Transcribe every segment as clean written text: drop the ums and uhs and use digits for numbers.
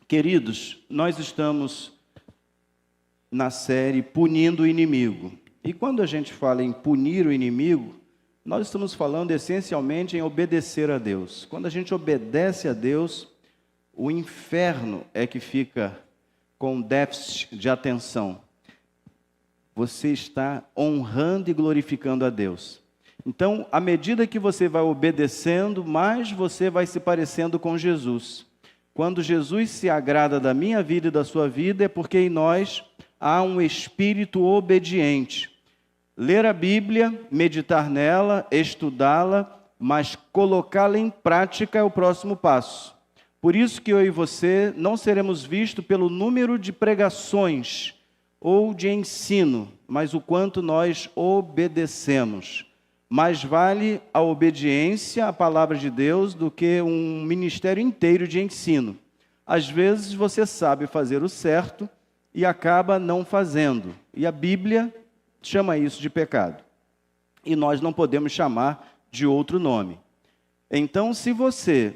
Queridos, nós estamos na série Punindo o Inimigo. E quando a gente fala em punir o inimigo, nós estamos falando essencialmente em obedecer a Deus. Quando a gente obedece a Deus, o inferno é que fica com déficit de atenção. Você está honrando e glorificando a Deus. Então, à medida que você vai obedecendo, mais você vai se parecendo com Jesus. Quando Jesus se agrada da minha vida e da sua vida, é porque em nós há um espírito obediente. Ler a Bíblia, meditar nela, estudá-la, mas colocá-la em prática é o próximo passo. Por isso que eu e você não seremos vistos pelo número de pregações ou de ensino, mas o quanto nós obedecemos. Mais vale a obediência à palavra de Deus do que um ministério inteiro de ensino. Às vezes você sabe fazer o certo e acaba não fazendo. E a Bíblia chama isso de pecado. E nós não podemos chamar de outro nome. Então, se você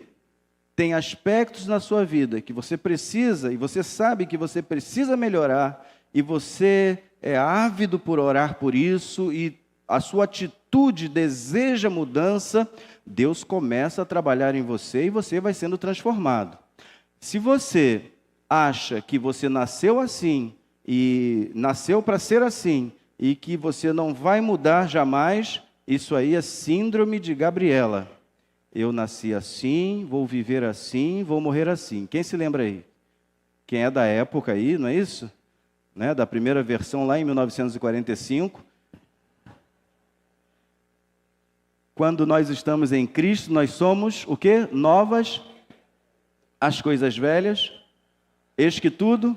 tem aspectos na sua vida que você precisa, e você sabe que você precisa melhorar, e você é ávido por orar por isso, e a sua atitude deseja mudança, Deus começa a trabalhar em você e você vai sendo transformado. Se você acha que você nasceu assim, e nasceu para ser assim, e que você não vai mudar jamais, isso aí é síndrome de Gabriela. Eu nasci assim, vou viver assim, vou morrer assim. Quem se lembra aí? Quem é da época aí, não é isso? Né? Da primeira versão lá em 1945. Quando nós estamos em Cristo, nós somos o quê? Novas, as coisas velhas, eis que tudo,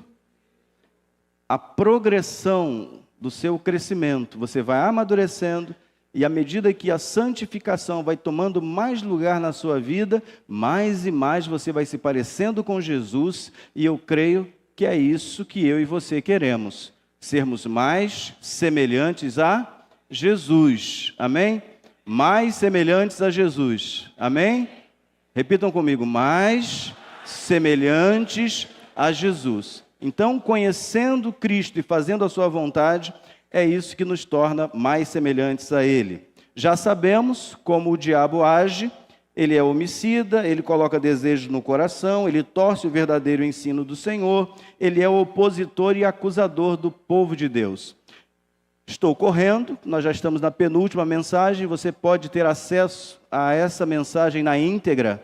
a progressão do seu crescimento, você vai amadurecendo, e à medida que a santificação vai tomando mais lugar na sua vida, mais e mais você vai se parecendo com Jesus, e eu creio que é isso que eu e você queremos, sermos mais semelhantes a Jesus, amém? Mais semelhantes a Jesus, amém? Repitam comigo, mais semelhantes a Jesus. Então, conhecendo Cristo e fazendo a sua vontade, é isso que nos torna mais semelhantes a Ele. Já sabemos como o diabo age, ele é homicida, ele coloca desejos no coração, ele torce o verdadeiro ensino do Senhor, ele é opositor e acusador do povo de Deus. Estou correndo, nós já estamos na penúltima mensagem, você pode ter acesso a essa mensagem na íntegra,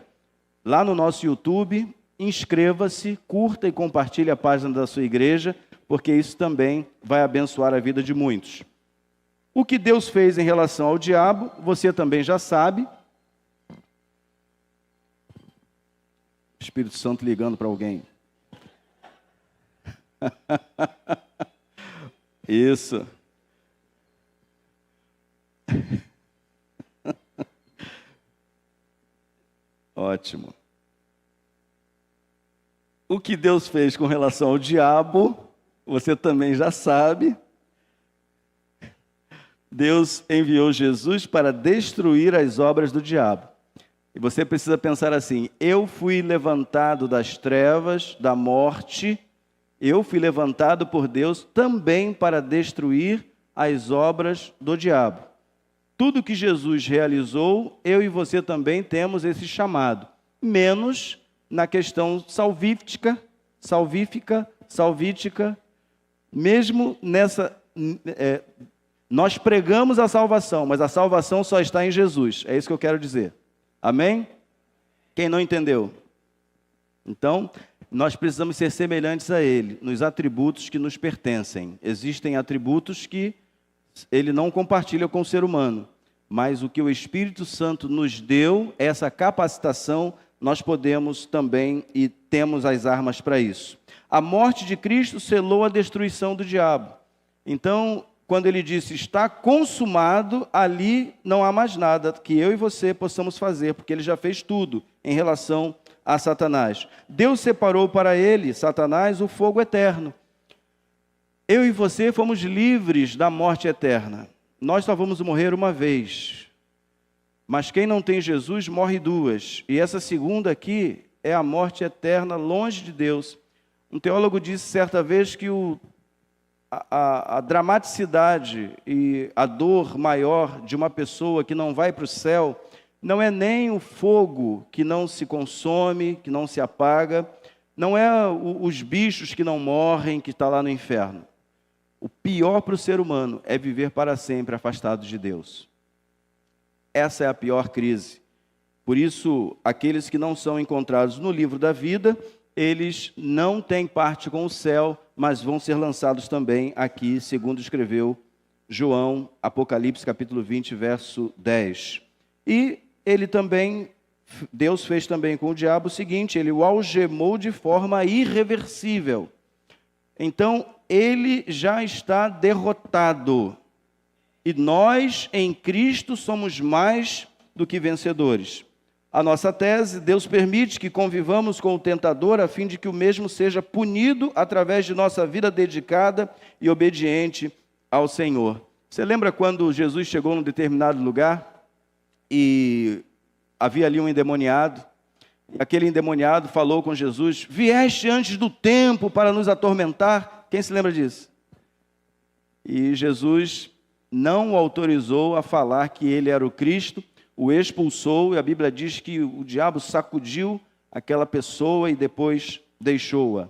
lá no nosso YouTube. Inscreva-se, curta e compartilhe a página da sua igreja, porque isso também vai abençoar a vida de muitos. O que Deus fez em relação ao diabo, você também já sabe. Espírito Santo ligando para alguém. Isso. Ótimo. O que Deus fez com relação ao diabo, você também já sabe. Deus enviou Jesus para destruir as obras do diabo. E você precisa pensar assim: eu fui levantado das trevas, da morte, eu fui levantado por Deus também para destruir as obras do diabo. Tudo que Jesus realizou, eu e você também temos esse chamado, menos na questão salvífica, mesmo nessa, nós pregamos a salvação, mas a salvação só está em Jesus, é isso que eu quero dizer, amém? Quem não entendeu? Então, nós precisamos ser semelhantes a Ele, nos atributos que nos pertencem. Existem atributos que Ele não compartilha com o ser humano, mas o que o Espírito Santo nos deu, essa capacitação, nós podemos também e temos as armas para isso. A morte de Cristo selou a destruição do diabo. Então, quando ele disse, está consumado, ali não há mais nada que eu e você possamos fazer, porque ele já fez tudo em relação a Satanás. Deus separou para ele, Satanás, o fogo eterno. Eu e você fomos livres da morte eterna. Nós só vamos morrer uma vez. Mas quem não tem Jesus morre duas. E essa segunda aqui é a morte eterna, longe de Deus. Um teólogo disse certa vez que a dramaticidade e a dor maior de uma pessoa que não vai para o céu não é nem o fogo que não se consome, que não se apaga, não é os bichos que não morrem, que está lá no inferno. O pior para o ser humano é viver para sempre afastado de Deus. Essa é a pior crise. Por isso, aqueles que não são encontrados no livro da vida, eles não têm parte com o céu, mas vão ser lançados também aqui, segundo escreveu João, Apocalipse capítulo 20, verso 10. E ele também, Deus fez também com o diabo o seguinte, ele o algemou de forma irreversível. Então, ele já está derrotado. E nós, em Cristo, somos mais do que vencedores. A nossa tese, Deus permite que convivamos com o tentador a fim de que o mesmo seja punido através de nossa vida dedicada e obediente ao Senhor. Você lembra quando Jesus chegou num determinado lugar e havia ali um endemoniado? E aquele endemoniado falou com Jesus, vieste antes do tempo para nos atormentar. Quem se lembra disso? E Jesus não o autorizou a falar que ele era o Cristo, o expulsou, e a Bíblia diz que o diabo sacudiu aquela pessoa e depois deixou-a.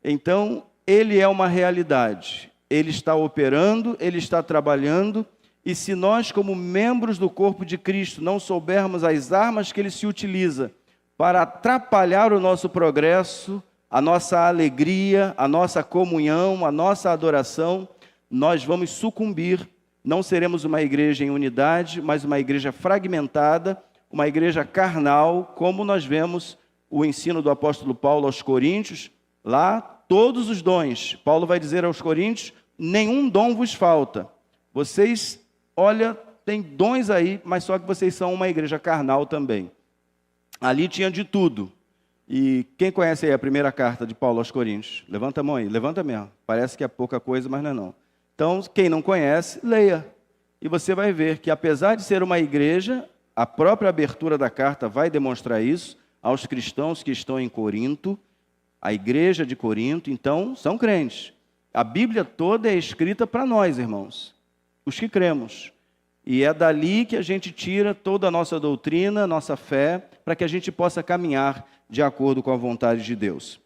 Então, ele é uma realidade, ele está operando, ele está trabalhando, e se nós, como membros do corpo de Cristo, não soubermos as armas que ele se utiliza para atrapalhar o nosso progresso, a nossa alegria, a nossa comunhão, a nossa adoração, nós vamos sucumbir. Não seremos uma igreja em unidade, mas uma igreja fragmentada, uma igreja carnal, como nós vemos o ensino do apóstolo Paulo aos Coríntios. Lá, todos os dons. Paulo vai dizer aos Coríntios, nenhum dom vos falta. Vocês, olha, tem dons aí, mas só que vocês são uma igreja carnal também. Ali tinha de tudo. E quem conhece aí a primeira carta de Paulo aos Coríntios? Levanta a mão aí, levanta mesmo. Parece que é pouca coisa, mas não é não. Então, quem não conhece, leia. E você vai ver que, apesar de ser uma igreja, a própria abertura da carta vai demonstrar isso aos cristãos que estão em Corinto, a igreja de Corinto, então, são crentes. A Bíblia toda é escrita para nós, irmãos, os que cremos. E é dali que a gente tira toda a nossa doutrina, nossa fé, para que a gente possa caminhar de acordo com a vontade de Deus.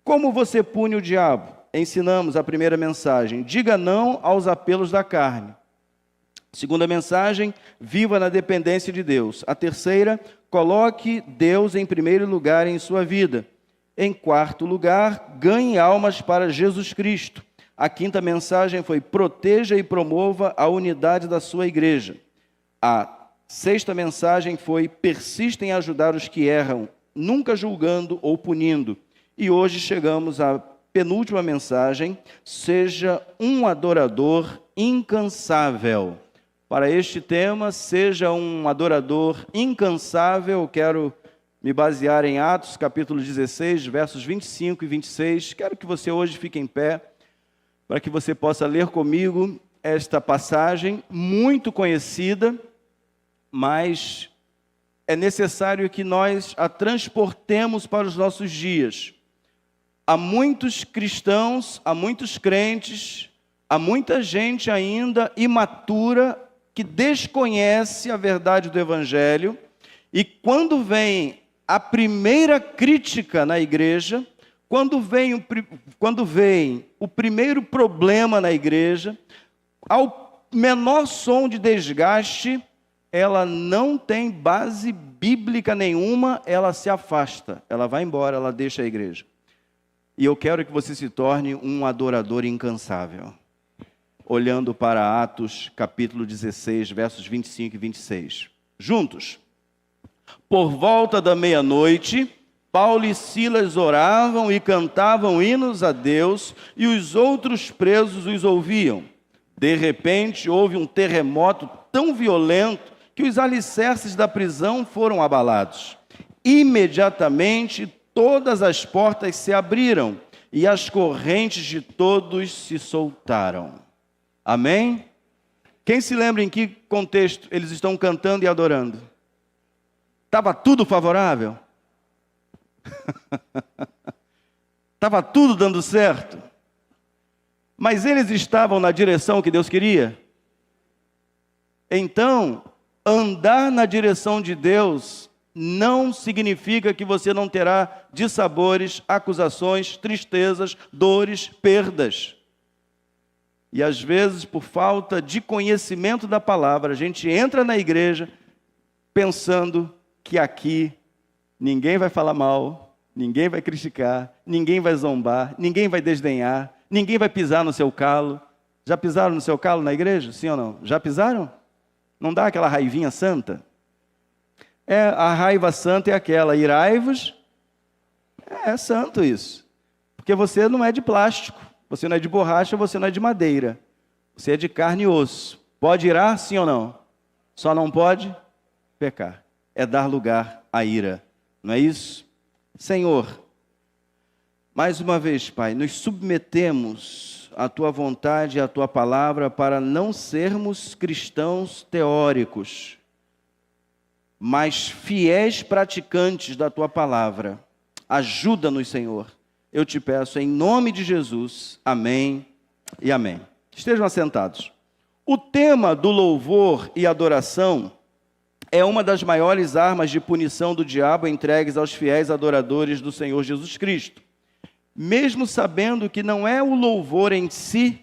Como você pune o diabo? Ensinamos a primeira mensagem, diga não aos apelos da carne. Segunda mensagem, viva na dependência de Deus. A terceira, coloque Deus em primeiro lugar em sua vida. Em quarto lugar, ganhe almas para Jesus Cristo. A quinta mensagem foi, proteja e promova a unidade da sua igreja. A sexta mensagem foi, persista em ajudar os que erram, nunca julgando ou punindo. E hoje chegamos à penúltima mensagem, seja um adorador incansável. Para este tema, seja um adorador incansável, eu quero me basear em Atos, capítulo 16, versos 25 e 26. Quero que você hoje fique em pé, para que você possa ler comigo esta passagem, muito conhecida, mas é necessário que nós a transportemos para os nossos dias. Há muitos cristãos, há muitos crentes, há muita gente ainda imatura que desconhece a verdade do Evangelho, e quando vem a primeira crítica na igreja, quando vem o primeiro problema na igreja, ao menor som de desgaste, ela não tem base bíblica nenhuma, ela se afasta, ela vai embora, ela deixa a igreja. E eu quero que você se torne um adorador incansável. Olhando para Atos, capítulo 16, versos 25 e 26. Juntos. Por volta da meia-noite, Paulo e Silas oravam e cantavam hinos a Deus, e os outros presos os ouviam. De repente, houve um terremoto tão violento que os alicerces da prisão foram abalados. Imediatamente, todas as portas se abriram e as correntes de todos se soltaram. Amém? Quem se lembra em que contexto eles estão cantando e adorando? Estava tudo favorável? Estava tudo dando certo. Mas eles estavam na direção que Deus queria. Então, andar na direção de Deus não significa que você não terá dissabores, acusações, tristezas, dores, perdas. E às vezes, por falta de conhecimento da palavra, a gente entra na igreja pensando que aqui ninguém vai falar mal, ninguém vai criticar, ninguém vai zombar, ninguém vai desdenhar, ninguém vai pisar no seu calo. Já pisaram no seu calo na igreja? Sim ou não? Já pisaram? Não dá aquela raivinha santa? A raiva santa é aquela, irai-vos. É santo isso. Porque você não é de plástico, você não é de borracha, você não é de madeira. Você é de carne e osso. Pode irar, sim ou não? Só não pode pecar. É dar lugar à ira. Não é isso? Senhor, mais uma vez, Pai, nos submetemos à Tua vontade e à Tua palavra para não sermos cristãos teóricos, mas fiéis praticantes da Tua palavra. Ajuda-nos, Senhor. Eu te peço em nome de Jesus. Amém e amém. Estejam assentados. O tema do louvor e adoração é uma das maiores armas de punição do diabo entregues aos fiéis adoradores do Senhor Jesus Cristo. Mesmo sabendo que não é o louvor em si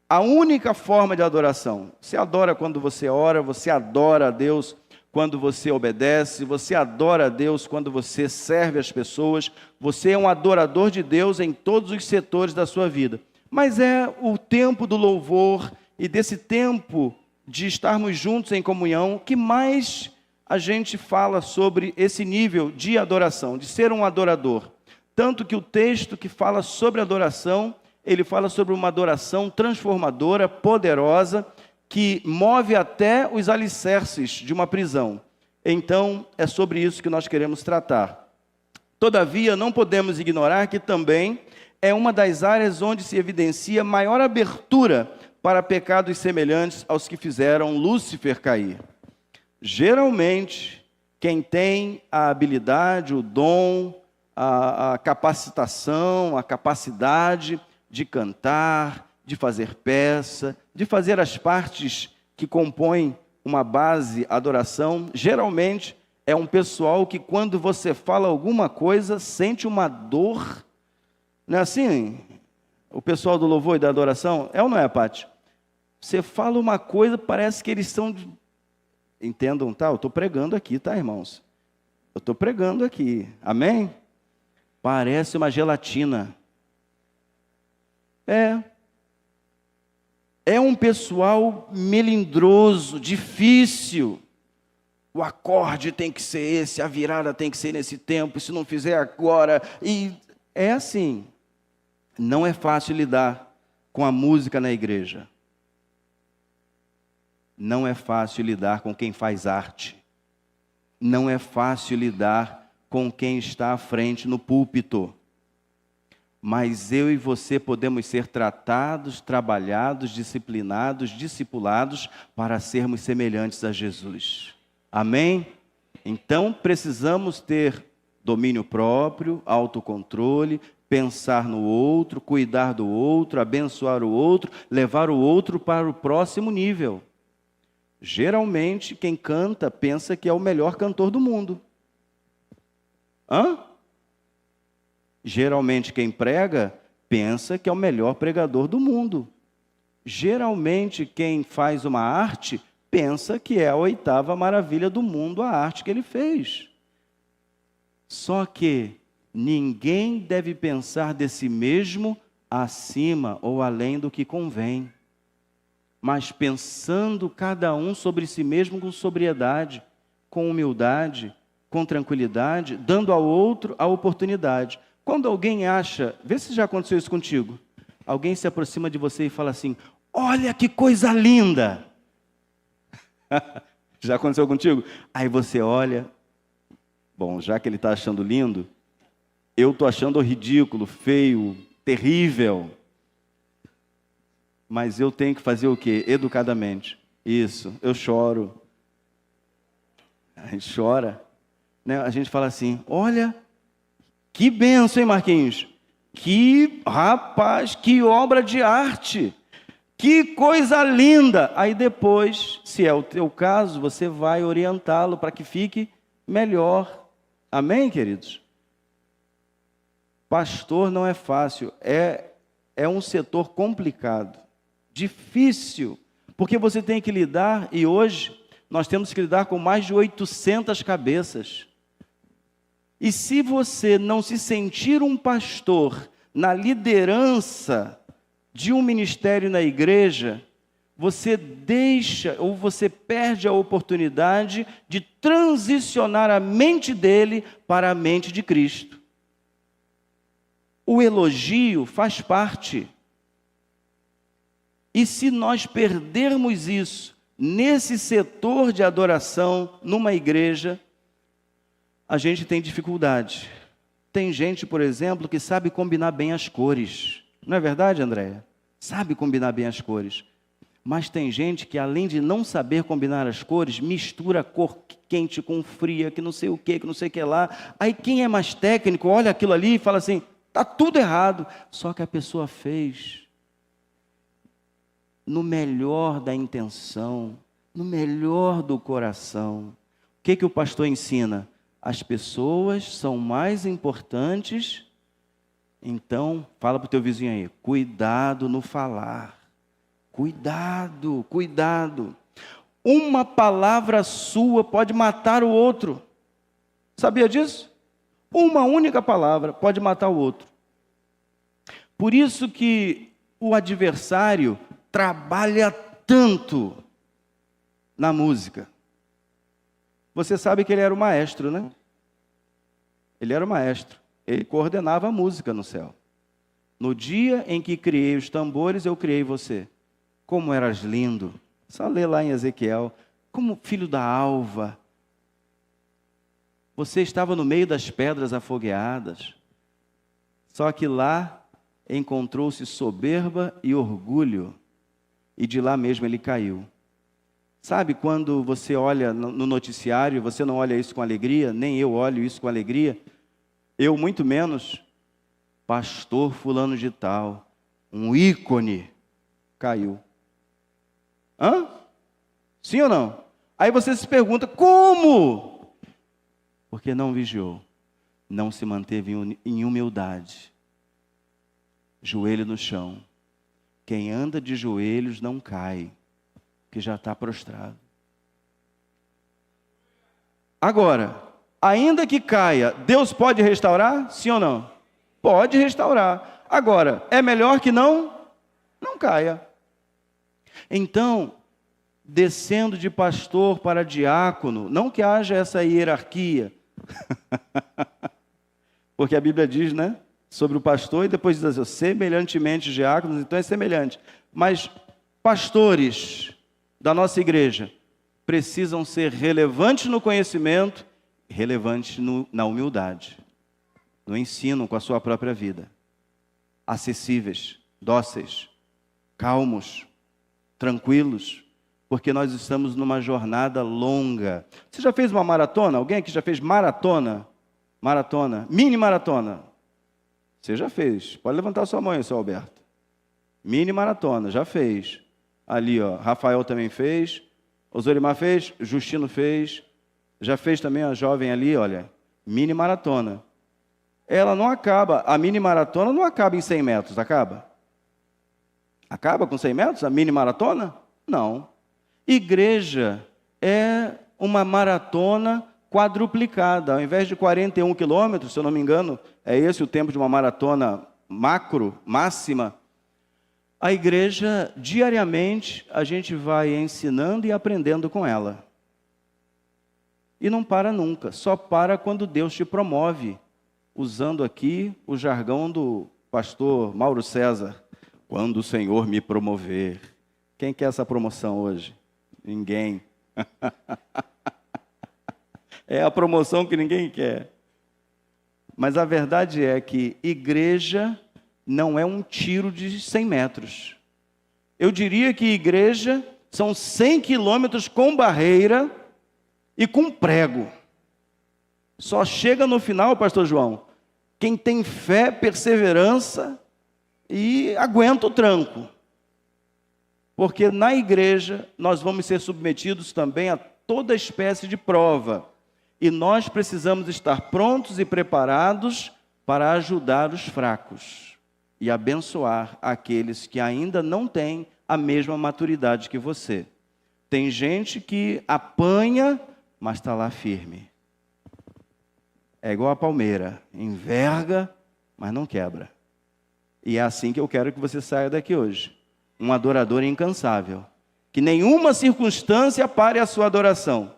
a única forma de adoração. Você adora quando você ora, você adora a Deus quando você obedece, você adora a Deus quando você serve as pessoas, você é um adorador de Deus em todos os setores da sua vida. Mas é o tempo do louvor e desse tempo de estarmos juntos em comunhão que mais a gente fala sobre esse nível de adoração, de ser um adorador. Tanto que o texto que fala sobre adoração, ele fala sobre uma adoração transformadora, poderosa, que move até os alicerces de uma prisão. Então, é sobre isso que nós queremos tratar. Todavia, não podemos ignorar que também é uma das áreas onde se evidencia maior abertura para pecados semelhantes aos que fizeram Lúcifer cair. Geralmente, quem tem a habilidade, o dom, a capacitação, a capacidade de cantar, de fazer peça, de fazer as partes que compõem uma base adoração, geralmente é um pessoal que quando você fala alguma coisa, sente uma dor. Não é assim? O pessoal do louvor e da adoração, é ou não é, Pati? Você fala uma coisa, parece que eles são... Entendam, tá? Eu estou pregando aqui, tá, irmãos? Eu estou pregando aqui, amém? Parece uma gelatina. É um pessoal melindroso, difícil. O acorde tem que ser esse, a virada tem que ser nesse tempo, se não fizer agora. E é assim. Não é fácil lidar com a música na igreja. Não é fácil lidar com quem faz arte. Não é fácil lidar com quem está à frente no púlpito. Mas eu e você podemos ser tratados, trabalhados, disciplinados, discipulados para sermos semelhantes a Jesus. Amém? Então precisamos ter domínio próprio, autocontrole, pensar no outro, cuidar do outro, abençoar o outro, levar o outro para o próximo nível. Geralmente quem canta pensa que é o melhor cantor do mundo. Geralmente quem prega pensa que é o melhor pregador do mundo. Geralmente quem faz uma arte pensa que é a 8ª maravilha do mundo a arte que ele fez. Só que ninguém deve pensar de si mesmo acima ou além do que convém, mas pensando cada um sobre si mesmo com sobriedade, com humildade, com tranquilidade, dando ao outro a oportunidade. Quando alguém acha, vê se já aconteceu isso contigo, alguém se aproxima de você e fala assim, olha que coisa linda. Já aconteceu contigo? Aí você olha, bom, já que ele está achando lindo, eu estou achando ridículo, feio, terrível. Mas eu tenho que fazer o quê? Educadamente. Isso, eu choro. A gente chora. Né? A gente fala assim, olha, Que bênção, hein, Marquinhos? Que, rapaz, que obra de arte! Que coisa linda! Aí depois, se é o teu caso, você vai orientá-lo para que fique melhor. Amém, queridos? Pastor não é fácil, é um setor complicado, difícil, porque você tem que lidar, e hoje nós temos que lidar com mais de 800 cabeças. E se você não se sentir um pastor na liderança de um ministério na igreja, você deixa ou você perde a oportunidade de transicionar a mente dele para a mente de Cristo. O elogio faz parte. E se nós perdermos isso nesse setor de adoração, numa igreja, a gente tem dificuldade. Tem gente, por exemplo, que sabe combinar bem as cores. Não é verdade, Andréia? Sabe combinar bem as cores. Mas tem gente que, além de não saber combinar as cores, mistura cor quente com fria, que não sei o que não sei o que lá. Aí quem é mais técnico olha aquilo ali e fala assim, está tudo errado. Só que a pessoa fez no melhor da intenção, no melhor do coração. O que o pastor ensina? As pessoas são mais importantes. Então, fala para o teu vizinho aí, cuidado no falar. Cuidado, cuidado. Uma palavra sua pode matar o outro. Sabia disso? Uma única palavra pode matar o outro. Por isso que o adversário trabalha tanto na música. Você sabe que ele era o maestro, né? Ele era o maestro. Ele coordenava a música no céu. No dia em que criei os tambores, eu criei você. Como eras lindo. Só lê lá em Ezequiel. Como filho da alva. Você estava no meio das pedras afogueadas. Só que lá encontrou-se soberba e orgulho. E de lá mesmo ele caiu. Sabe quando você olha no noticiário, você não olha isso com alegria, nem eu olho isso com alegria, eu muito menos, pastor fulano de tal, um ícone, caiu. Hã? Sim ou não? Aí você se pergunta, como? Porque não vigiou, não se manteve em humildade, joelho no chão. Quem anda de joelhos não cai, que já está prostrado. Agora, ainda que caia, Deus pode restaurar? Sim ou não? Pode restaurar. Agora, é melhor que não caia. Então, descendo de pastor para diácono, não que haja essa hierarquia, porque a Bíblia diz, né, sobre o pastor, e depois diz assim, semelhantemente diáconos, então é semelhante. Mas pastores da nossa igreja precisam ser relevantes no conhecimento, relevantes na humildade, no ensino com a sua própria vida. Acessíveis, dóceis, calmos, tranquilos, porque nós estamos numa jornada longa. Você já fez uma maratona? Alguém aqui já fez maratona? Maratona, mini maratona? Você já fez. Pode levantar sua mão aí, seu Alberto. Mini maratona, já fez. Ali, ó, Rafael também fez. O Zorimar fez, Justino fez. Já fez também a jovem ali, olha. Mini maratona. Ela não acaba, a mini maratona não acaba em 100 metros, acaba? Acaba com 100 metros, a mini maratona? Não. Igreja é uma maratona quadruplicada. Ao invés de 41 quilômetros, se eu não me engano, é esse o tempo de uma maratona máxima. A igreja, diariamente, a gente vai ensinando e aprendendo com ela. E não para nunca, só para quando Deus te promove. Usando aqui o jargão do pastor Mauro César. Quando o Senhor me promover. Quem quer essa promoção hoje? Ninguém. É a promoção que ninguém quer. Mas a verdade é que igreja não é um tiro de 100 metros. Eu diria que igreja são 100 quilômetros com barreira e com prego. Só chega no final, pastor João, quem tem fé, perseverança e aguenta o tranco. Porque na igreja nós vamos ser submetidos também a toda espécie de prova. E nós precisamos estar prontos e preparados para ajudar os fracos e abençoar aqueles que ainda não têm a mesma maturidade que você. Tem gente que apanha, mas está lá firme. É igual a palmeira, enverga, mas não quebra. E é assim que eu quero que você saia daqui hoje. Um adorador incansável. Que nenhuma circunstância pare a sua adoração.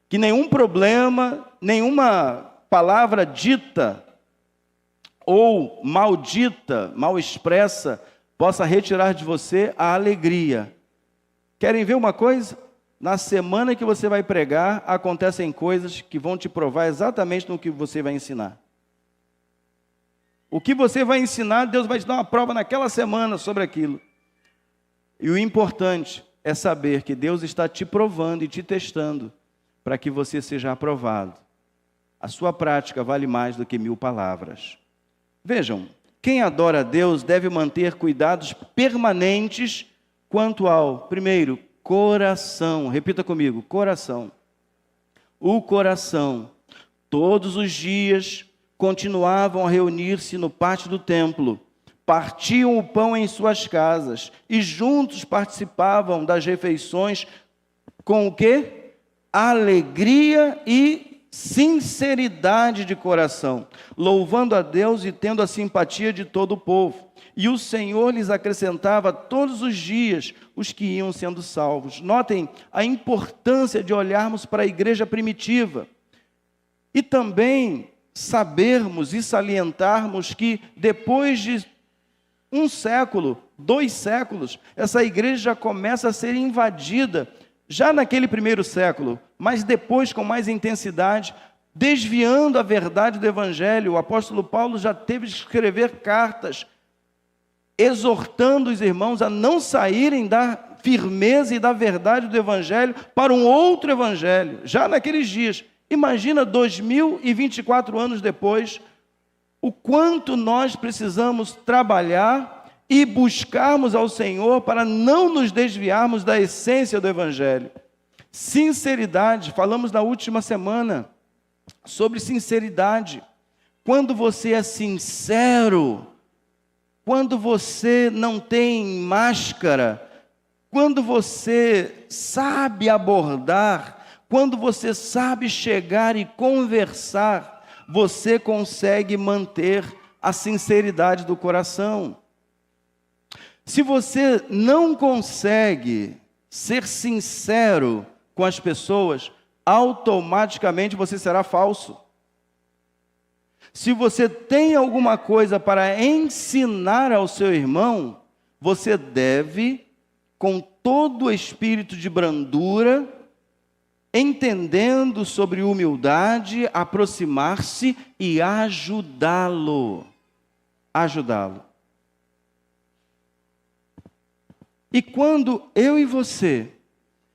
Que nenhum problema, nenhuma palavra dita ou maldita, mal expressa, possa retirar de você a alegria. Querem ver uma coisa? Na semana que você vai pregar, acontecem coisas que vão te provar exatamente no que você vai ensinar. O que você vai ensinar, Deus vai te dar uma prova naquela semana sobre aquilo. E o importante é saber que Deus está te provando e te testando para que você seja aprovado. A sua prática vale mais do que 1000 palavras. Vejam, quem adora a Deus deve manter cuidados permanentes quanto ao, primeiro, coração. Repita comigo, coração. O coração. Todos os dias continuavam a reunir-se no pátio do templo, partiam o pão em suas casas e juntos participavam das refeições com o quê? Alegria e sinceridade de coração, louvando a Deus e tendo a simpatia de todo o povo. E o Senhor lhes acrescentava todos os dias os que iam sendo salvos. Notem a importância de olharmos para a igreja primitiva e também sabermos e salientarmos que depois de 1 século, 2 séculos, essa igreja já começa a ser invadida, já naquele primeiro século, mas depois com mais intensidade, desviando a verdade do Evangelho. O apóstolo Paulo já teve de escrever cartas, exortando os irmãos a não saírem da firmeza e da verdade do Evangelho para um outro Evangelho, já naqueles dias. Imagina 2024 anos depois, o quanto nós precisamos trabalhar e buscarmos ao Senhor para não nos desviarmos da essência do Evangelho. Sinceridade, falamos na última semana sobre sinceridade. Quando você é sincero, quando você não tem máscara, quando você sabe abordar, quando você sabe chegar e conversar, você consegue manter a sinceridade do coração. Se você não consegue ser sincero com as pessoas, automaticamente você será falso. Se você tem alguma coisa para ensinar ao seu irmão, você deve, com todo o espírito de brandura, entendendo sobre humildade, aproximar-se e ajudá-lo. Ajudá-lo. E quando eu e você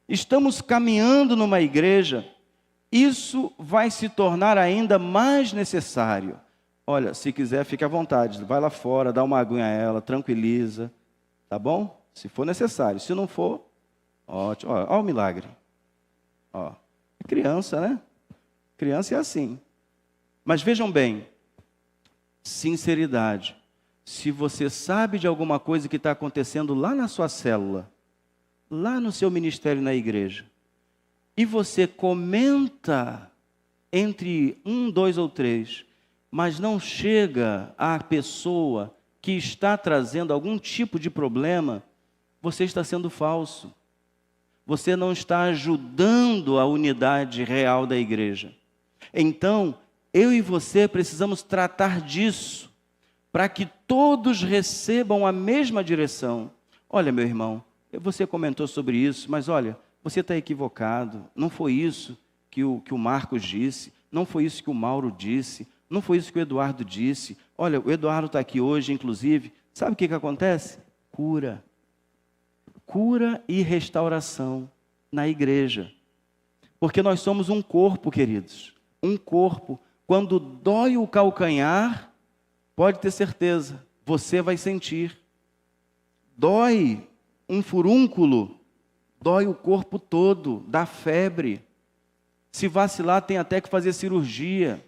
estamos caminhando numa igreja, isso vai se tornar ainda mais necessário. Olha, se quiser, fique à vontade. Vai lá fora, dá uma aguinha a ela, tranquiliza. Tá bom? Se for necessário. Se não for, ótimo. Olha o milagre. Ó, criança, né? Criança é assim. Mas vejam bem, sinceridade. Se você sabe de alguma coisa que está acontecendo lá na sua célula, lá no seu ministério na igreja, e você comenta entre 1, 2 ou 3, mas não chega à pessoa que está trazendo algum tipo de problema, você está sendo falso. Você não está ajudando a unidade real da igreja. Então, eu e você precisamos tratar disso, para que todos recebam a mesma direção. Olha, meu irmão, você comentou sobre isso, mas olha, você está equivocado. Não foi isso que o Marcos disse, não foi isso que o Mauro disse, não foi isso que o Eduardo disse. Olha, o Eduardo está aqui hoje, inclusive. Sabe o que acontece? Cura. Cura e restauração na igreja. Porque nós somos um corpo, queridos. Um corpo. Quando dói o calcanhar, pode ter certeza, você vai sentir. Dói um furúnculo, dói o corpo todo, dá febre. Se vacilar, tem até que fazer cirurgia.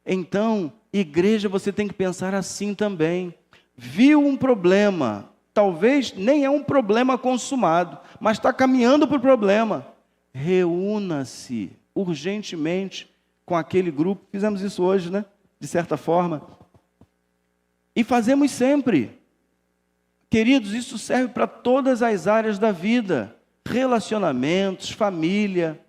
Então, igreja, você tem que pensar assim também. Viu um problema, talvez nem é um problema consumado, mas está caminhando para o problema. Reúna-se urgentemente com aquele grupo. Fizemos isso hoje, né? De certa forma. E fazemos sempre. Queridos, isso serve para todas as áreas da vida. Relacionamentos, família.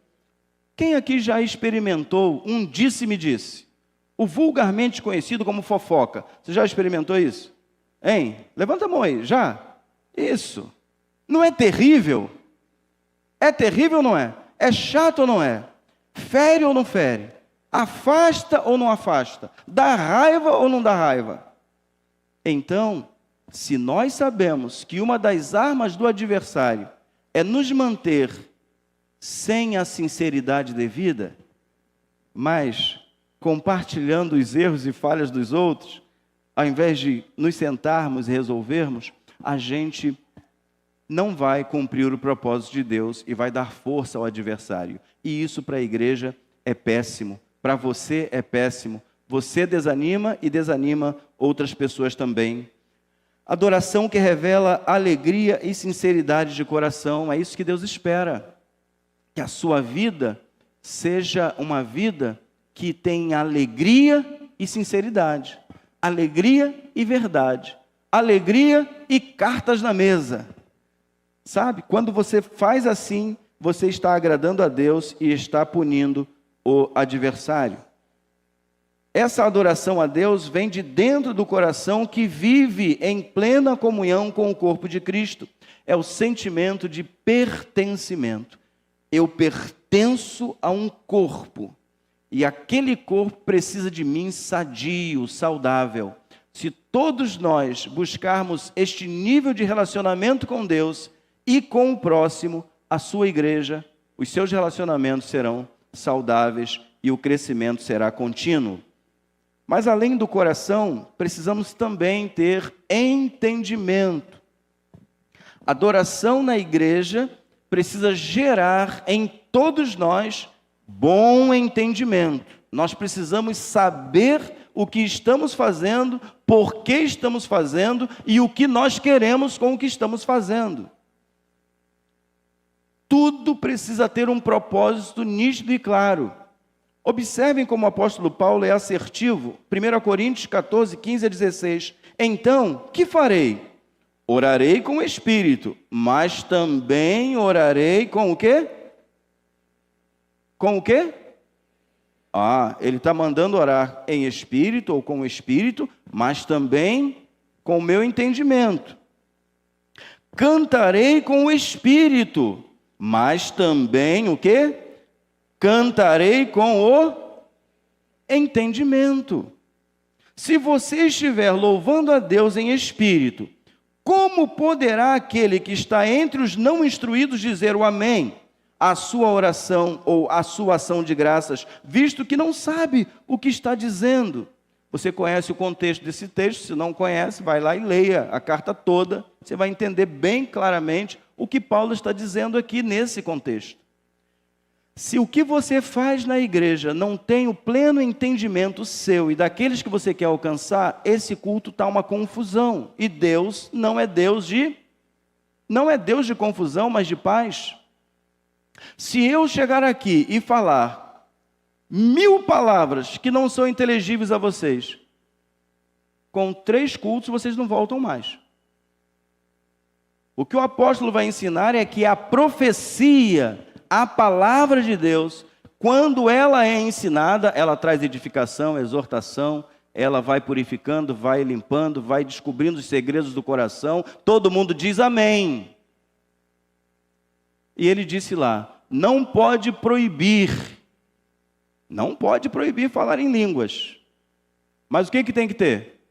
Quem aqui já experimentou um disse-me-disse? O vulgarmente conhecido como fofoca. Você já experimentou isso? Hein? Levanta a mão aí, já? Isso. Não é terrível? É terrível ou não é? É chato ou não é? Fere ou não fere? Afasta ou não afasta? Dá raiva ou não dá raiva? Então, se nós sabemos que uma das armas do adversário é nos manter sem a sinceridade devida, mas compartilhando os erros e falhas dos outros, ao invés de nos sentarmos e resolvermos, a gente não vai cumprir o propósito de Deus e vai dar força ao adversário. E isso para a igreja é péssimo. Para você é péssimo. Você desanima e desanima outras pessoas também. Adoração que revela alegria e sinceridade de coração. É isso que Deus espera. Que a sua vida seja uma vida que tem alegria e sinceridade. Alegria e verdade. Alegria e cartas na mesa. Sabe? Quando você faz assim, você está agradando a Deus e está punindo o adversário. Essa adoração a Deus vem de dentro do coração que vive em plena comunhão com o corpo de Cristo. É o sentimento de pertencimento. Eu pertenço a um corpo. E aquele corpo precisa de mim sadio, saudável. Se todos nós buscarmos este nível de relacionamento com Deus e com o próximo, a sua igreja, os seus relacionamentos serão saudáveis e o crescimento será contínuo. Mas além do coração, precisamos também ter entendimento. Adoração na igreja precisa gerar em todos nós bom entendimento. Nós precisamos saber o que estamos fazendo, por que estamos fazendo e o que nós queremos com o que estamos fazendo. Tudo precisa ter um propósito nítido e claro. Observem como o apóstolo Paulo é assertivo. 1 Coríntios 14, 15 a 16. Então, que farei? Orarei com o Espírito, mas também orarei com o quê? Com o quê? Ele está mandando orar em Espírito ou com o Espírito, mas também com o meu entendimento. Cantarei com o Espírito, mas também o quê? Cantarei com o entendimento. Se você estiver louvando a Deus em espírito, como poderá aquele que está entre os não instruídos dizer o amém à sua oração ou à sua ação de graças, visto que não sabe o que está dizendo? Você conhece o contexto desse texto? Se não conhece, vai lá e leia a carta toda. Você vai entender bem claramente o que Paulo está dizendo aqui nesse contexto. Se o que você faz na igreja não tem o pleno entendimento seu e daqueles que você quer alcançar, esse culto está uma confusão. E Deus não é Deus de confusão, mas de paz. Se eu chegar aqui e falar 1000 palavras que não são inteligíveis a vocês, com 3 cultos vocês não voltam mais. O que o apóstolo vai ensinar é que a profecia, a palavra de Deus, quando ela é ensinada, ela traz edificação, exortação, ela vai purificando, vai limpando, vai descobrindo os segredos do coração. Todo mundo diz amém. E ele disse lá, não pode proibir falar em línguas. Mas o que tem que ter?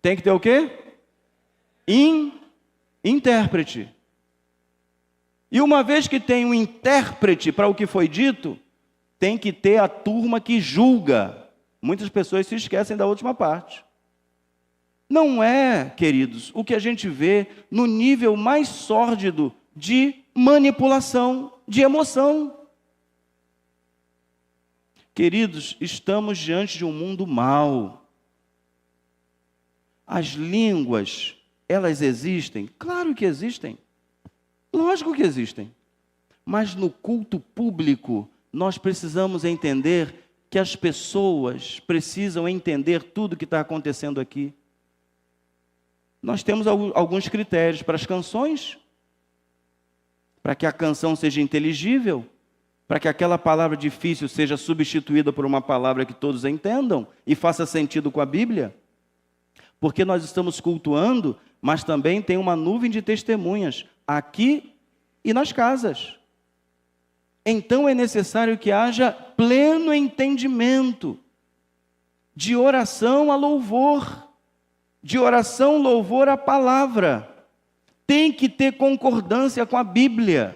Tem que ter o quê? Intérprete. E uma vez que tem um intérprete para o que foi dito, tem que ter a turma que julga. Muitas pessoas se esquecem da última parte. Não é, queridos, o que a gente vê no nível mais sórdido de manipulação, de emoção. Queridos, estamos diante de um mundo mau. As línguas, elas existem? Claro que existem. Lógico que existem. Mas no culto público, nós precisamos entender que as pessoas precisam entender tudo o que está acontecendo aqui. Nós temos alguns critérios para as canções, para que a canção seja inteligível, para que aquela palavra difícil seja substituída por uma palavra que todos entendam e faça sentido com a Bíblia. Porque nós estamos cultuando, mas também tem uma nuvem de testemunhas aqui e nas casas. Então é necessário que haja pleno entendimento de oração a louvor, de oração, louvor à palavra. Tem que ter concordância com a Bíblia.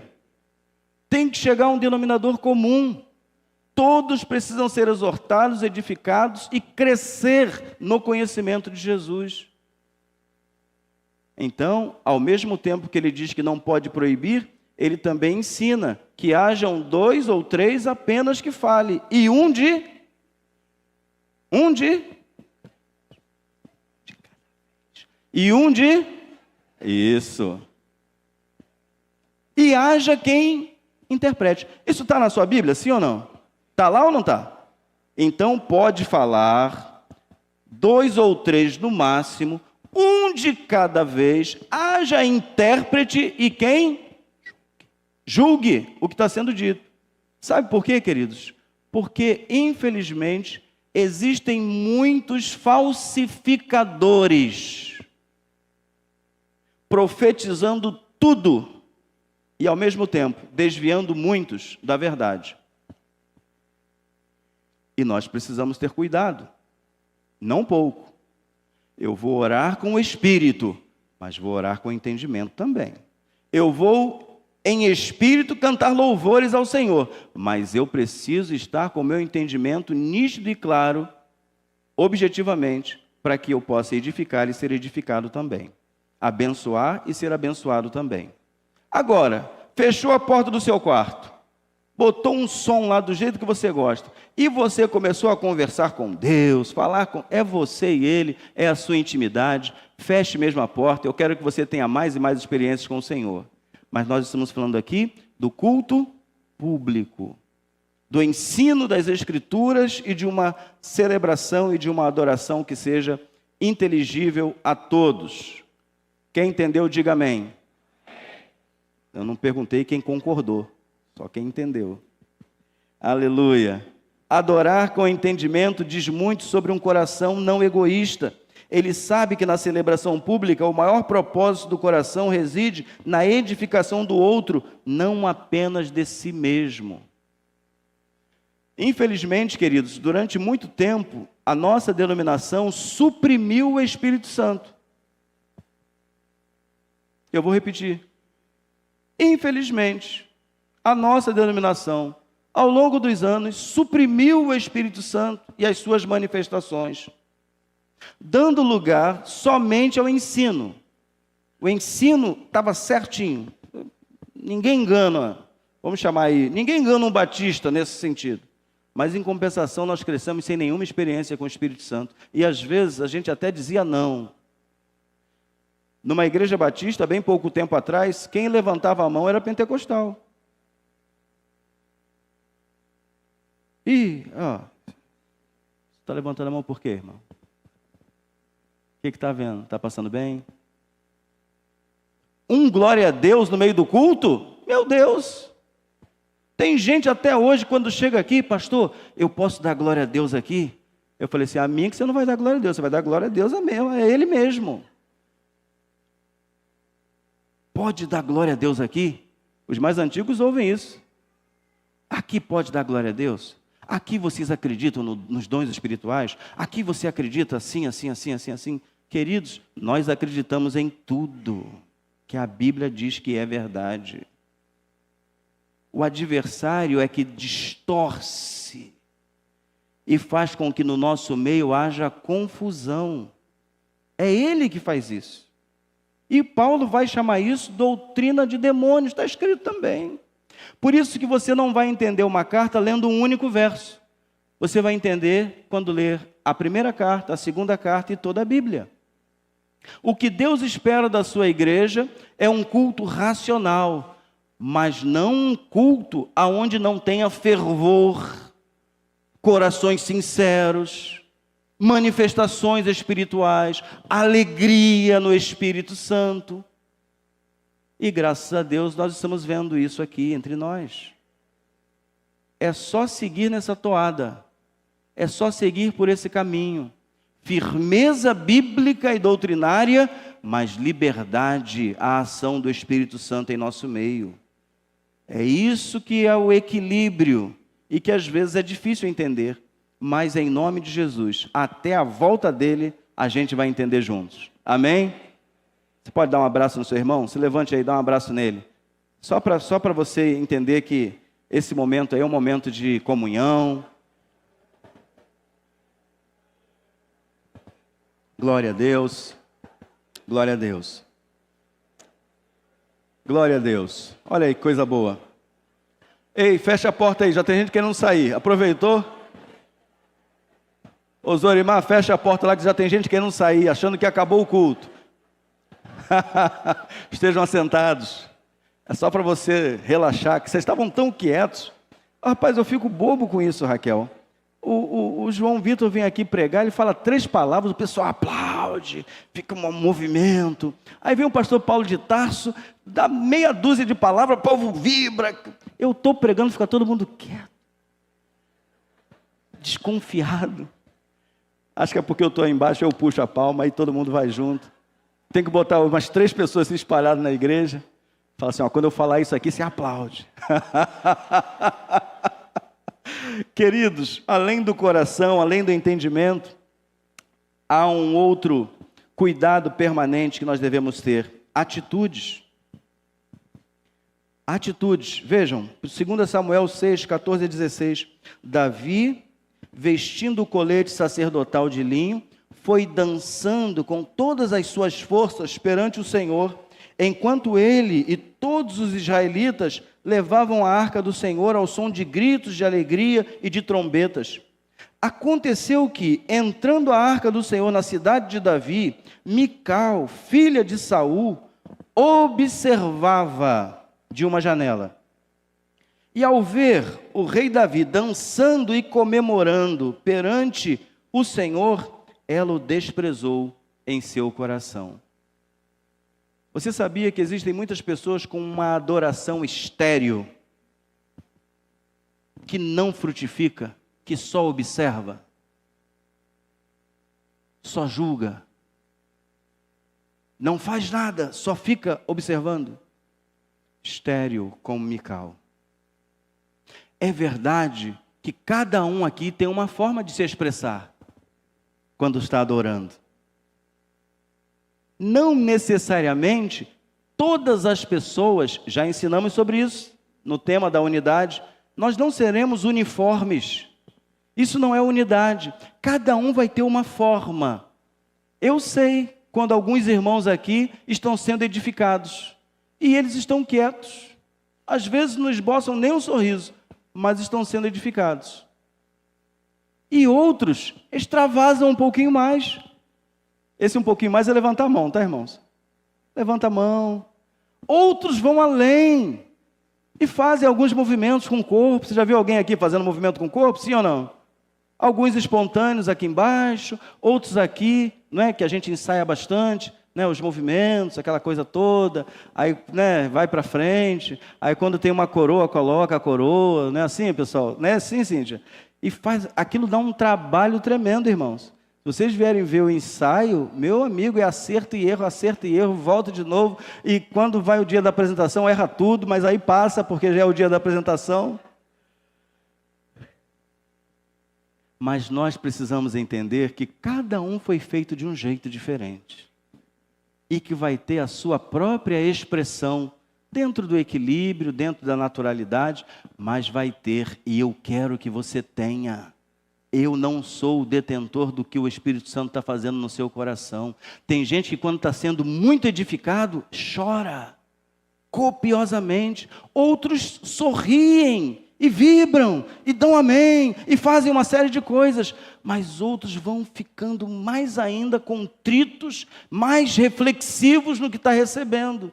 Tem que chegar a um denominador comum. Todos precisam ser exortados, edificados e crescer no conhecimento de Jesus. Então, ao mesmo tempo que ele diz que não pode proibir, ele também ensina que hajam 2 ou 3 apenas que fale, e um de isso. E haja quem interprete. Isso está na sua Bíblia, sim ou não? Está lá ou não está? Então pode falar 2 ou 3 no máximo, um de cada vez, haja intérprete e quem julgue o que está sendo dito. Sabe por quê, queridos? Porque, infelizmente, existem muitos falsificadores, profetizando tudo e, ao mesmo tempo, desviando muitos da verdade. E nós precisamos ter cuidado, não pouco. Eu vou orar com o Espírito, mas vou orar com o entendimento também. Eu vou, em espírito, cantar louvores ao Senhor, mas eu preciso estar com o meu entendimento nítido e claro, objetivamente, para que eu possa edificar e ser edificado também. Abençoar e ser abençoado também. Agora, fechou a porta do seu quarto, botou um som lá do jeito que você gosta, e você começou a conversar com Deus, falar com... É você e Ele, é a sua intimidade, feche mesmo a porta, eu quero que você tenha mais e mais experiências com o Senhor. Mas nós estamos falando aqui do culto público, do ensino das Escrituras e de uma celebração e de uma adoração que seja inteligível a todos. Quem entendeu, diga amém. Eu não perguntei quem concordou, só quem entendeu. Aleluia. Adorar com entendimento diz muito sobre um coração não egoísta. Ele sabe que na celebração pública o maior propósito do coração reside na edificação do outro, não apenas de si mesmo. Infelizmente, queridos, durante muito tempo, a nossa denominação suprimiu o Espírito Santo. Eu vou repetir. Infelizmente, a nossa denominação, ao longo dos anos, suprimiu o Espírito Santo e as suas manifestações, dando lugar somente ao ensino. O ensino estava certinho. Ninguém engana, vamos chamar aí, ninguém engana um batista nesse sentido. Mas, em compensação, nós crescemos sem nenhuma experiência com o Espírito Santo. E, às vezes, a gente até dizia não. Numa igreja batista, bem pouco tempo atrás, quem levantava a mão era pentecostal. Você está levantando a mão por quê, irmão? O que está vendo? Está passando bem? Glória a Deus no meio do culto? Meu Deus! Tem gente até hoje, quando chega aqui, pastor, eu posso dar glória a Deus aqui? Eu falei assim, a mim que você não vai dar glória a Deus, você vai dar glória a Deus é Ele mesmo. Pode dar glória a Deus aqui? Os mais antigos ouvem isso. Aqui pode dar glória a Deus? Aqui vocês acreditam nos dons espirituais? Aqui você acredita assim, assim, assim, assim, assim? Queridos, nós acreditamos em tudo que a Bíblia diz que é verdade. O adversário é que distorce e faz com que no nosso meio haja confusão. É ele que faz isso. E Paulo vai chamar isso doutrina de demônios, está escrito também. Por isso que você não vai entender uma carta lendo um único verso. Você vai entender quando ler a primeira carta, a segunda carta e toda a Bíblia. O que Deus espera da sua igreja é um culto racional, mas não um culto aonde não tenha fervor, corações sinceros, manifestações espirituais, alegria no Espírito Santo. E graças a Deus nós estamos vendo isso aqui entre nós. É só seguir nessa toada, é só seguir por esse caminho. Firmeza bíblica e doutrinária, mas liberdade à ação do Espírito Santo em nosso meio. É isso que é o equilíbrio e que às vezes é difícil entender, mas em nome de Jesus, até a volta dele, a gente vai entender juntos. Amém? Você pode dar um abraço no seu irmão? Se levante aí, dá um abraço nele. Só para você entender que esse momento aí é um momento de comunhão. Glória a Deus. Glória a Deus. Glória a Deus. Olha aí que coisa boa. Ei, fecha a porta aí, já tem gente querendo sair. Aproveitou? Ô Zorimar, fecha a porta lá que já tem gente querendo sair, achando que acabou o culto. Estejam assentados. É só para você relaxar, que vocês estavam tão quietos. Rapaz, eu fico bobo com isso, Raquel. O João Vitor vem aqui pregar, ele fala 3 palavras, o pessoal aplaude, fica um movimento. Aí vem o pastor Paulo de Tarso, dá meia dúzia de palavras, o povo vibra. Eu estou pregando, fica todo mundo quieto, desconfiado. Acho que é porque eu estou aí embaixo, eu puxo a palma, aí todo mundo vai junto. Tem que botar umas 3 pessoas assim espalhadas na igreja. Fala assim, ó, quando eu falar isso aqui, você aplaude. Queridos, além do coração, além do entendimento, há um outro cuidado permanente que nós devemos ter: atitudes. Atitudes, vejam, 2 Samuel 6, 14 a 16, Davi, vestindo o colete sacerdotal de linho, foi dançando com todas as suas forças perante o Senhor, enquanto ele e todos os israelitas levavam a arca do Senhor ao som de gritos de alegria e de trombetas. Aconteceu que, entrando a arca do Senhor na cidade de Davi, Mical, filha de Saul, observava de uma janela. E ao ver o rei Davi dançando e comemorando perante o Senhor, ela o desprezou em seu coração. Você sabia que existem muitas pessoas com uma adoração estéril, que não frutifica, que só observa, só julga, não faz nada, só fica observando? Estéril como Mical. É verdade que cada um aqui tem uma forma de se expressar quando está adorando. Não necessariamente todas as pessoas, já ensinamos sobre isso no tema da unidade, nós não seremos uniformes. Isso não é unidade. Cada um vai ter uma forma. Eu sei quando alguns irmãos aqui estão sendo edificados e eles estão quietos. Às vezes não esboçam nem um sorriso, mas estão sendo edificados. E outros extravasam um pouquinho mais. Esse um pouquinho mais é levantar a mão, tá, irmãos? Levanta a mão. Outros vão além e fazem alguns movimentos com o corpo. Você já viu alguém aqui fazendo movimento com o corpo? Sim ou não? Alguns espontâneos aqui embaixo, outros aqui, não é, que a gente ensaia bastante, né, os movimentos, aquela coisa toda. Aí, né, vai para frente. Aí quando tem uma coroa, coloca a coroa, não é assim, pessoal? Não é assim, Cíntia? E faz, aquilo dá um trabalho tremendo, irmãos. Se vocês vierem ver o ensaio, meu amigo, é acerto e erro, volta de novo, e quando vai o dia da apresentação, erra tudo, mas aí passa, porque já é o dia da apresentação. Mas nós precisamos entender que cada um foi feito de um jeito diferente, e que vai ter a sua própria expressão, dentro do equilíbrio, dentro da naturalidade, mas vai ter, e eu quero que você tenha. eu não sou o detentor do que o Espírito Santo está fazendo no seu coração. Tem gente que quando está sendo muito edificado, chora copiosamente. Outros sorriem e vibram, e dão amém, e fazem uma série de coisas. Mas outros vão ficando mais ainda contritos, mais reflexivos no que está recebendo.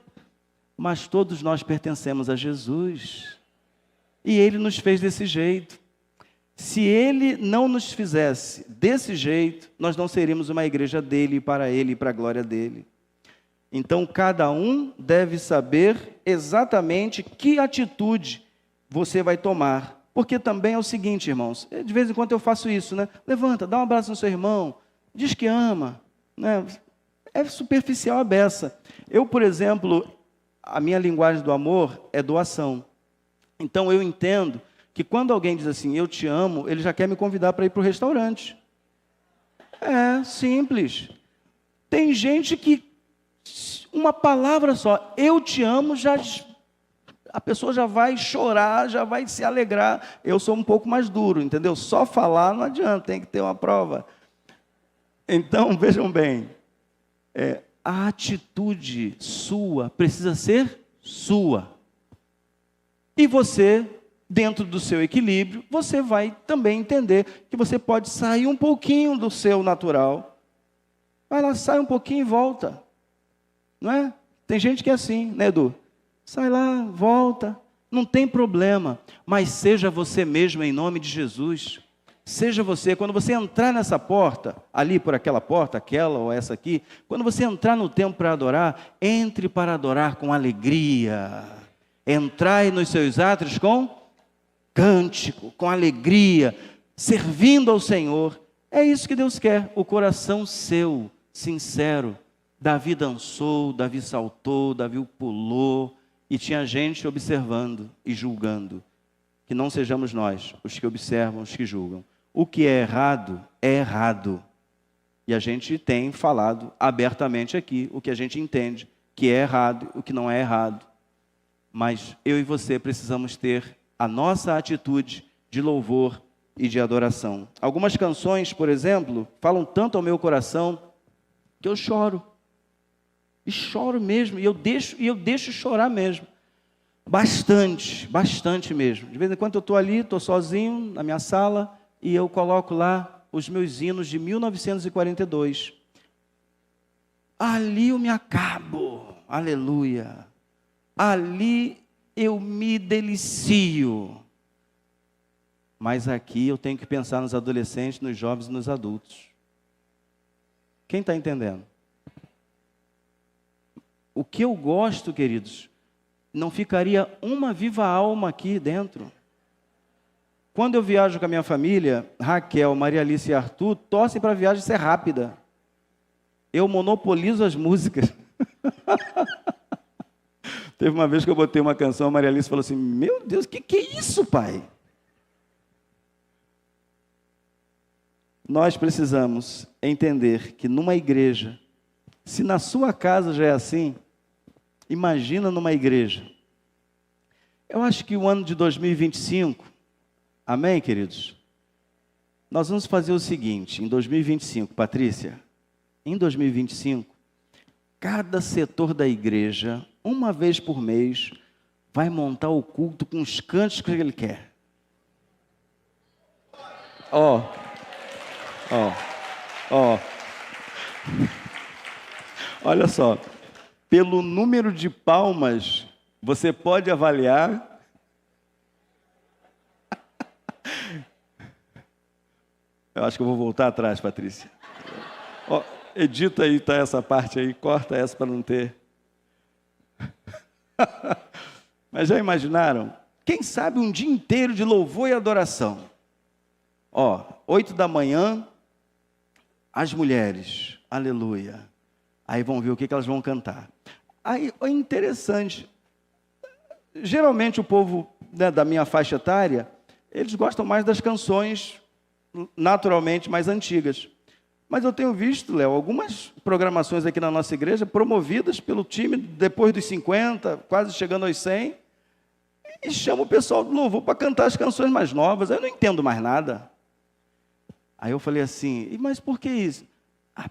Mas todos nós pertencemos a Jesus. E Ele nos fez desse jeito. Se Ele não nos fizesse desse jeito, nós não seríamos uma igreja dEle, para Ele e para a glória dEle. Então, cada um deve saber exatamente que atitude você vai tomar. Porque também é o seguinte, irmãos, de vez em quando eu faço isso, né? Levanta, dá um abraço no seu irmão, diz que ama, né? É superficial a beça. Eu, por exemplo, a minha linguagem do amor é doação. Então, eu entendo que quando alguém diz assim, eu te amo, ele já quer me convidar para ir para o restaurante. É simples. Tem gente que, uma palavra só, eu te amo, a pessoa já vai chorar, já vai se alegrar. Eu sou um pouco mais duro, entendeu? Só falar não adianta, tem que ter uma prova. Então, vejam bem, a atitude sua precisa ser sua. E você, dentro do seu equilíbrio, você vai também entender que você pode sair um pouquinho do seu natural. Vai lá, sai um pouquinho e volta. Não é? Tem gente que é assim, né, Edu? Sai lá, volta, não tem problema. Mas seja você mesmo em nome de Jesus. Seja você, quando você entrar nessa porta, ali por aquela porta, aquela ou essa aqui, quando você entrar no templo para adorar, entre para adorar com alegria. Entrai nos seus átrios com cântico, com alegria, servindo ao Senhor. É isso que Deus quer, o coração seu, sincero. Davi dançou, Davi saltou, Davi pulou, e tinha gente observando e julgando. Que não sejamos nós os que observam, os que julgam. O que é errado, é errado. E a gente tem falado abertamente aqui o que a gente entende que é errado, o que não é errado. Mas eu e você precisamos ter a nossa atitude de louvor e de adoração. Algumas canções, por exemplo, falam tanto ao meu coração que eu choro. E choro mesmo, e eu deixo chorar mesmo. Bastante, bastante mesmo. De vez em quando eu estou ali, estou sozinho na minha sala, e eu coloco lá os meus hinos de 1942. Ali eu me acabo, aleluia. Ali eu me delicio. Mas aqui eu tenho que pensar nos adolescentes, nos jovens e nos adultos. Quem está entendendo? O que eu gosto, queridos, não ficaria uma viva alma aqui dentro. Quando eu viajo com a minha família, Raquel, Maria Alice e Arthur torcem para a viagem ser rápida. Eu monopolizo as músicas. Teve uma vez que eu botei uma canção, a Maria Alice falou assim, meu Deus, o que é isso, pai? Nós precisamos entender que numa igreja, se na sua casa já é assim, imagina numa igreja. Eu acho que o ano de 2025, amém, queridos? Nós vamos fazer o seguinte, em 2025, Patrícia, em 2025, cada setor da igreja, uma vez por mês, vai montar o culto com os cânticos que ele quer. Olha só, pelo número de palmas, você pode avaliar. Eu acho que eu vou voltar atrás, Patrícia. Edita aí, tá, essa parte aí, corta essa para não ter. Mas já imaginaram? Quem sabe um dia inteiro de louvor e adoração? 8 da manhã, as mulheres, aleluia. Aí vão ver o que elas vão cantar. Aí é interessante. Geralmente o povo, né, da minha faixa etária, eles gostam mais das canções naturalmente mais antigas. Mas eu tenho visto, Léo, algumas programações aqui na nossa igreja promovidas pelo time depois dos 50, quase chegando aos 100, e chama o pessoal do louvor para cantar as canções mais novas. Eu não entendo mais nada. Aí eu falei assim, mas por que isso?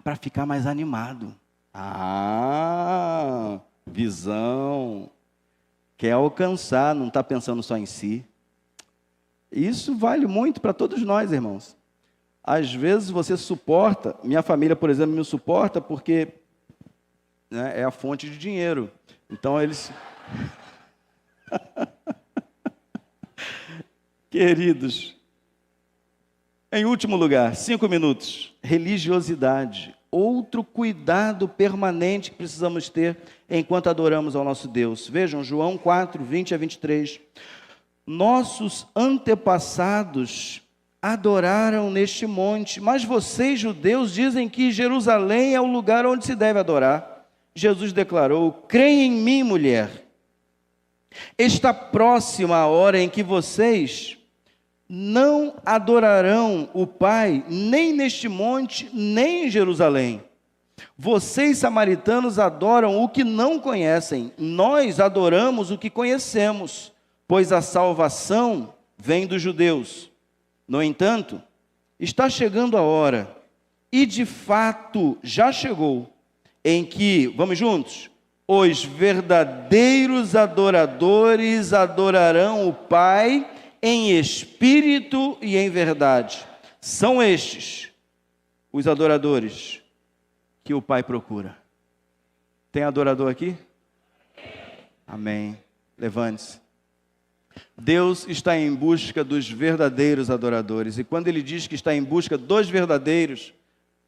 Para ficar mais animado. Visão. Quer alcançar, não está pensando só em si. Isso vale muito para todos nós, irmãos. Às vezes você suporta, minha família, por exemplo, me suporta porque, né, é a fonte de dinheiro. Então eles... Queridos, em último lugar, 5 minutos, religiosidade. Outro cuidado permanente que precisamos ter enquanto adoramos ao nosso Deus. Vejam, João 4, 20 a 23. Nossos antepassados adoraram neste monte, mas vocês, judeus, dizem que Jerusalém é o lugar onde se deve adorar. Jesus declarou, creia em mim, mulher. Está próxima a hora em que vocês não adorarão o Pai, nem neste monte, nem em Jerusalém. Vocês, samaritanos, adoram o que não conhecem. Nós adoramos o que conhecemos, pois a salvação vem dos judeus. No entanto, está chegando a hora, e de fato já chegou, em que, vamos juntos, os verdadeiros adoradores adorarão o Pai em espírito e em verdade. São estes os adoradores que o Pai procura. Tem adorador aqui? Amém. Levante-se. Deus está em busca dos verdadeiros adoradores. E quando Ele diz que está em busca dos verdadeiros,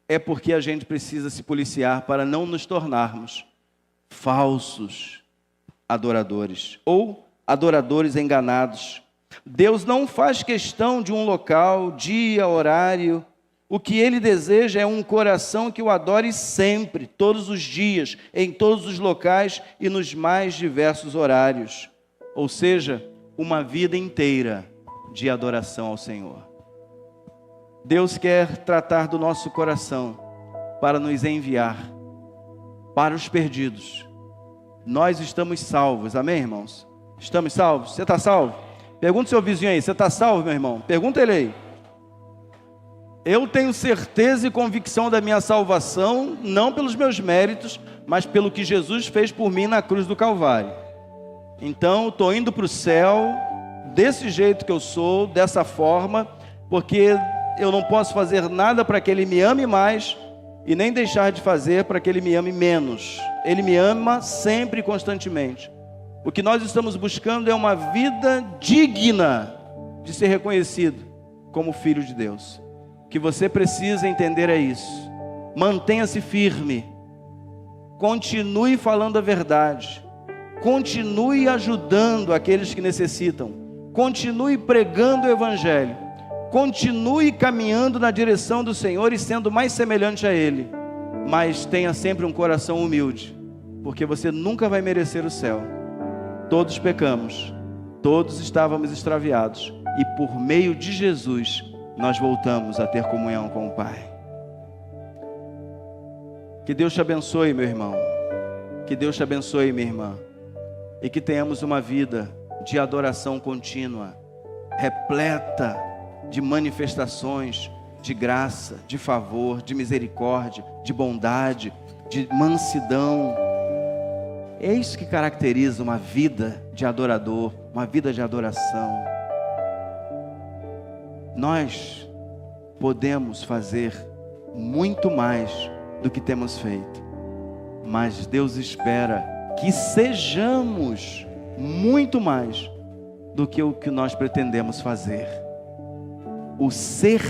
é porque a gente precisa se policiar para não nos tornarmos falsos adoradores ou adoradores enganados. Deus não faz questão de um local, dia, horário. O que Ele deseja é um coração que o adore sempre, todos os dias, em todos os locais e nos mais diversos horários. Ou seja, uma vida inteira de adoração ao Senhor. Deus quer tratar do nosso coração para nos enviar para os perdidos. Nós estamos salvos, amém, irmãos? Estamos salvos? Você está salvo? Pergunta o seu vizinho aí, você está salvo, meu irmão? Pergunta ele aí. Eu tenho certeza e convicção da minha salvação, não pelos meus méritos, mas pelo que Jesus fez por mim na cruz do Calvário. Então, estou indo para o céu, desse jeito que eu sou, dessa forma, porque eu não posso fazer nada para que Ele me ame mais, e nem deixar de fazer para que Ele me ame menos. Ele me ama sempre e constantemente. O que nós estamos buscando é uma vida digna de ser reconhecido como filho de Deus. O que você precisa entender é isso. Mantenha-se firme. Continue falando a verdade. Continue ajudando aqueles que necessitam. Continue pregando o Evangelho. Continue caminhando na direção do Senhor e sendo mais semelhante a Ele. Mas tenha sempre um coração humilde, porque você nunca vai merecer o céu. Todos pecamos, todos estávamos extraviados, e por meio de Jesus, nós voltamos a ter comunhão com o Pai. Que Deus te abençoe, meu irmão. Que Deus te abençoe, minha irmã. E que tenhamos uma vida de adoração contínua, repleta de manifestações de graça, de favor, de misericórdia, de bondade, de mansidão. É isso que caracteriza uma vida de adorador, uma vida de adoração. Nós podemos fazer muito mais do que temos feito, mas Deus espera que sejamos muito mais do que o que nós pretendemos fazer. O ser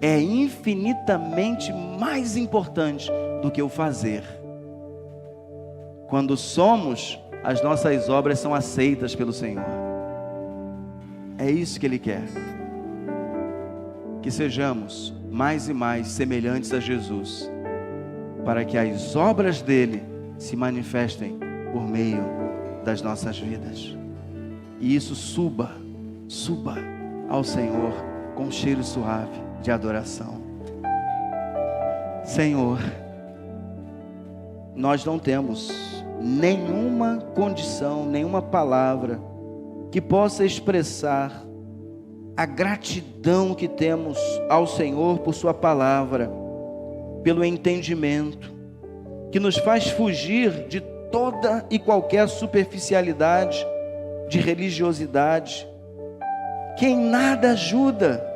é infinitamente mais importante do que o fazer. Quando somos, as nossas obras são aceitas pelo Senhor. É isso que Ele quer. Que sejamos mais e mais semelhantes a Jesus, para que as obras dEle se manifestem por meio das nossas vidas. E isso suba ao Senhor com um cheiro suave de adoração. Senhor, nós não temos nenhuma condição, nenhuma palavra que possa expressar a gratidão que temos ao Senhor por sua palavra, pelo entendimento, que nos faz fugir de toda e qualquer superficialidade, de religiosidade, que em nada ajuda.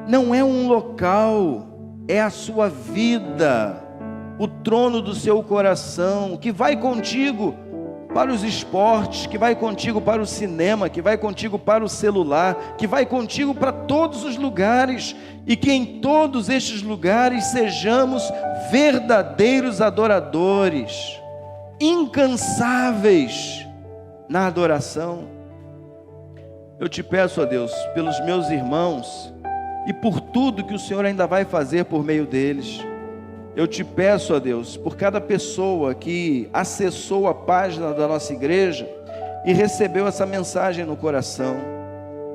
Não é um local, é a sua vida, o trono do seu coração, que vai contigo para os esportes, que vai contigo para o cinema, que vai contigo para o celular, que vai contigo para todos os lugares, e que em todos estes lugares sejamos verdadeiros adoradores, incansáveis na adoração. Eu te peço, ó Deus, pelos meus irmãos e por tudo que o Senhor ainda vai fazer por meio deles. Eu te peço, ó Deus, por cada pessoa que acessou a página da nossa igreja e recebeu essa mensagem no coração.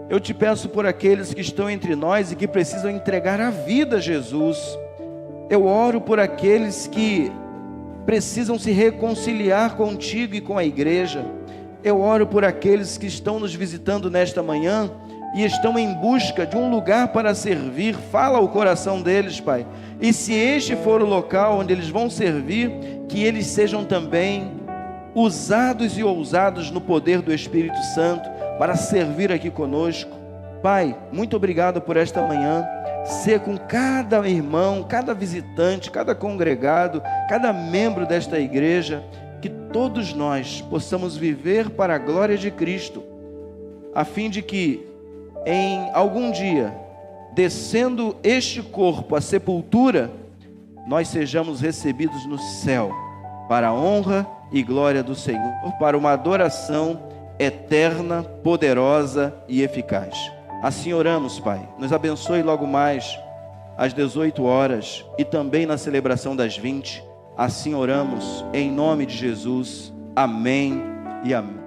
Eu te peço por aqueles que estão entre nós e que precisam entregar a vida a Jesus. Eu oro por aqueles que precisam se reconciliar contigo e com a igreja. Eu oro por aqueles que estão nos visitando nesta manhã e estão em busca de um lugar para servir. Fala ao coração deles, Pai. E se este for o local onde eles vão servir, que eles sejam também usados e ousados no poder do Espírito Santo para servir aqui conosco. Pai, muito obrigado por esta manhã. Ser com cada irmão, cada visitante, cada congregado, cada membro desta igreja, que todos nós possamos viver para a glória de Cristo, a fim de que em algum dia, descendo este corpo à sepultura, nós sejamos recebidos no céu, para a honra e glória do Senhor, para uma adoração eterna, poderosa e eficaz. Assim oramos, Pai. Nos abençoe logo mais às 18 horas e também na celebração das 20. Assim oramos em nome de Jesus. Amém e amém.